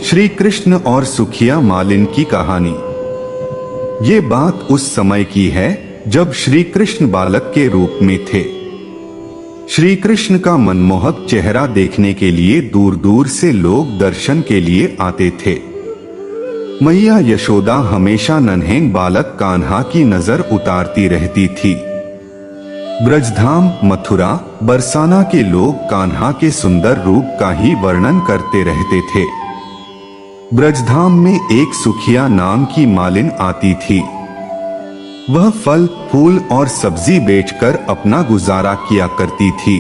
श्री कृष्ण और सुखिया मालिन की कहानी। ये बात उस समय की है जब श्री कृष्ण बालक के रूप में थे। श्री कृष्ण का मनमोहक चेहरा देखने के लिए दूर दूर से लोग दर्शन के लिए आते थे। मैया यशोदा हमेशा नन्हे बालक कान्हा की नजर उतारती रहती थी। ब्रजधाम, मथुरा, बरसाना के लोग कान्हा के सुंदर रूप का ही वर्णन करते रहते थे। ब्रजधाम में एक सुखिया नाम की मालिन आती थी। वह फल, फूल और सब्जी बेचकर अपना गुजारा किया करती थी।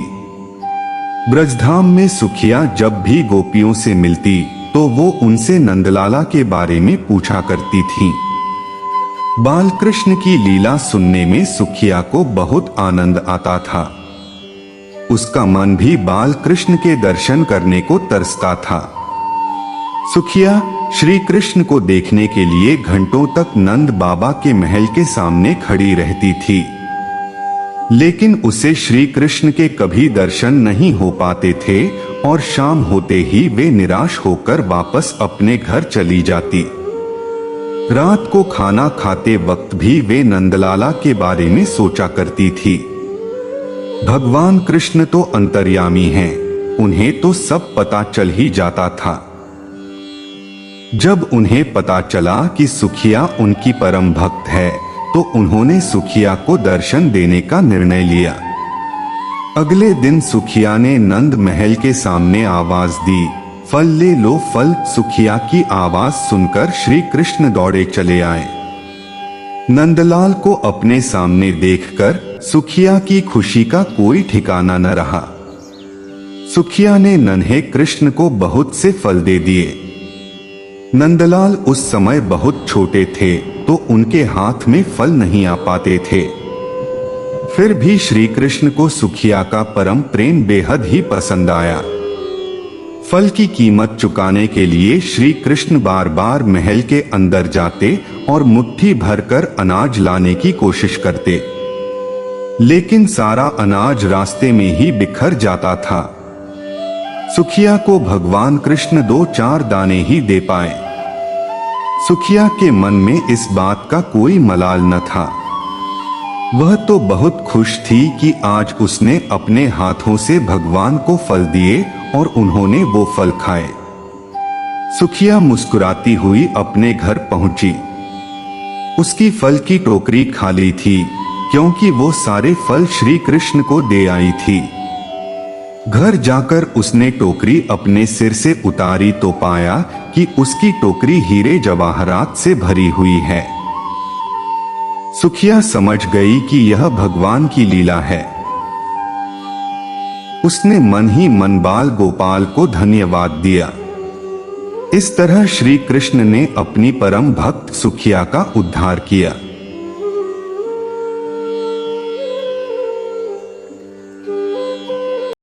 ब्रजधाम में सुखिया जब भी गोपियों से मिलती तो वो उनसे नंदलाला के बारे में पूछा करती थी। बाल कृष्ण की लीला सुनने में सुखिया को बहुत आनंद आता था। उसका मन भी बाल कृष्ण के दर्शन करने को तरसता था। सुखिया श्री कृष्ण को देखने के लिए घंटों तक नंद बाबा के महल के सामने खड़ी रहती थी, लेकिन उसे श्री कृष्ण के कभी दर्शन नहीं हो पाते थे और शाम होते ही वे निराश होकर वापस अपने घर चली जाती। रात को खाना खाते वक्त भी वे नंदलाला के बारे में सोचा करती थी। भगवान कृष्ण तो अंतर्यामी हैं, उन्हें तो सब पता चल ही जाता था। जब उन्हें पता चला कि सुखिया उनकी परम भक्त है तो उन्होंने सुखिया को दर्शन देने का निर्णय लिया। अगले दिन सुखिया ने नंद महल के सामने आवाज दी, फल ले लो फल। सुखिया की आवाज सुनकर श्री कृष्ण दौड़े चले आए। नंदलाल को अपने सामने देखकर सुखिया की खुशी का कोई ठिकाना न रहा। सुखिया ने नन्हे कृष्ण को बहुत से फल दे दिए। नंदलाल उस समय बहुत छोटे थे तो उनके हाथ में फल नहीं आ पाते थे। फिर भी श्री कृष्ण को सुखिया का परम प्रेम बेहद ही पसंद आया। फल की कीमत चुकाने के लिए श्री कृष्ण बार बार महल के अंदर जाते और मुट्ठी भरकर अनाज लाने की कोशिश करते, लेकिन सारा अनाज रास्ते में ही बिखर जाता था। सुखिया को भगवान कृष्ण 2-4 दाने ही दे पाए। सुखिया के मन में इस बात का कोई मलाल न था। वह तो बहुत खुश थी कि आज उसने अपने हाथों से भगवान को फल दिए और उन्होंने वो फल खाए। सुखिया मुस्कुराती हुई अपने घर पहुंची। उसकी फल की टोकरी खाली थी क्योंकि वो सारे फल श्री कृष्ण को दे आई थी। घर जाकर उसने टोकरी अपने सिर से उतारी तो पाया कि उसकी टोकरी हीरे जवाहरात से भरी हुई है। सुखिया समझ गई कि यह भगवान की लीला है। उसने मन ही मन बाल गोपाल को धन्यवाद दिया। इस तरह श्री कृष्ण ने अपनी परम भक्त सुखिया का उद्धार किया।